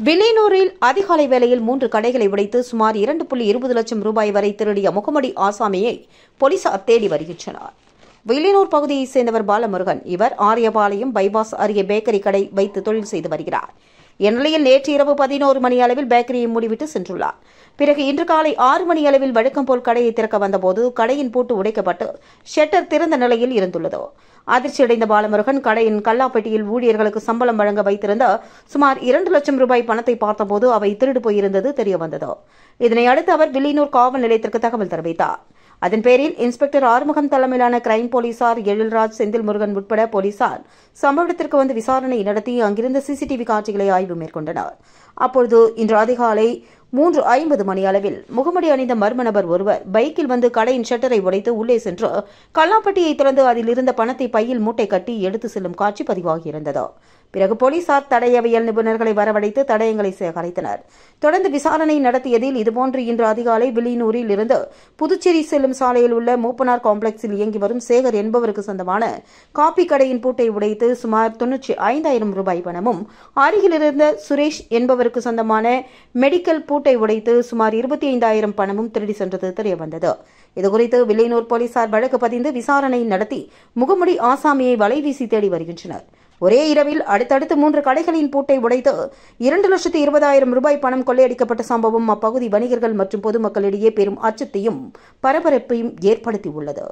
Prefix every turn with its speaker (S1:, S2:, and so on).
S1: வில்லியனூரில் அதிகாலை வேளையில் 3 கடைகளை உடைத்து சுமார் 2.20 லட்சம் ரூபாய் வரை திருடிய முகமடி ஆசாமியை போலீசார் தேடி வருகின்றனர். வில்லியனூர் பகுதியைச் சேர்ந்தவர் பாலமுருகன். இவர் ஆரியபாளையம் பைபாஸ் அருகே பேக்கரி கடை வைத்து தொழில் செய்து வருகிறார். இந்நிலையில் நேற்று இரவு 11 மணி அளவில் பேக்கரியை மூடிவிட்டு சென்றுள்ளார். பிறகு இன்று காலை 6 மணி அளவில் வழக்கம் போல் கடையை திறக்க வந்தபோது கடையின் பூட்டு உடைக்கப்பட்டு ஷட்டர் திறந்த நிலையில் இருந்துள்ளது. அதிர்ச்சியடைந்த பாலமுருகன் கடையின் கல்லாப்பெட்டியில் ஊழியர்களுக்கு சம்பளம் வழங்க வைத்திருந்த சுமார் 2 லட்சம் ரூபாய் பணத்தை பார்த்தபோது அவை திருடு போயிருந்தது தெரியவந்தது. இதனையடுத்து அவர் வில்லியனூர் காவல் நிலையத்திற்கு தகவல் தெரிவித்தார். அதன் பேரில் இன்ஸ்பெக்டர் ஆறுமுகம் தலைமையிலான கிரைம் போலீசார் எழில்ராஜ், செந்தில் முருகன் உட்பட போலீசார் சம்பவ இடத்திற்கு வந்து விசாரணை நடத்தி அங்கிருந்த சிசிடிவி காட்சிகளை ஆய்வு மேற்கொண்டனர். அப்பொழுது இன்று அதிகாலை 3:50 மணி அளவில் முகமடி அணிந்த மர்ம நபர் ஒருவர் பைக்கில் வந்து கடையின் ஷட்டரை உடைத்து உள்ளே சென்று கல்லாப்பட்டியை திறந்து அதில் இருந்த பணத்தை பையில் மூட்டை கட்டி எடுத்து செல்லும் காட்சி பதிவாகியிருந்தது. பிறகு போலீசார் தடயவியல் நிபுணர்களை வரவழைத்து தடயங்களை சேகரித்தனர். தொடர்ந்து விசாரணை நடத்தியதில் இதுபோன்று இன்று அதிகாலை வில்லியனூரில் இருந்து புதுச்சேரி செல்லும் சாலையில் உள்ள மூப்பனார் காம்ப்ளெக்ஸில் இயங்கி வரும் சேகர் என்பவருக்கு சொந்தமான காபி கடையின் பூட்டை உடைத்து சுமார் 95,000 ரூபாய் பணமும், அருகில் இருந்த சுரேஷ் என்பவருக்கு சொந்தமான மெடிக்கல் பூட்டை உடைத்து சுமார் 25,000 பணமும் திருடி சென்றது தெரியவந்தது. இதுகுறித்து வில்லியனூர் போலீசார் வழக்கு பதிந்து விசாரணை நடத்தி முகமடி ஆசாமியை வலைவீசி தேடி வருகின்றனர். ஒரே இரவில் அடுத்தடுத்து 3 கடைகளின் பூட்டை உடைத்து 2,20,000 ரூபாய் பணம் கொள்ளையடிக்கப்பட்ட சம்பவம் அப்பகுதி வணிகர்கள் மற்றும் பொதுமக்களிடையே பெரும் அச்சத்தையும் பரபரப்பையும் ஏற்படுத்தியுள்ளது.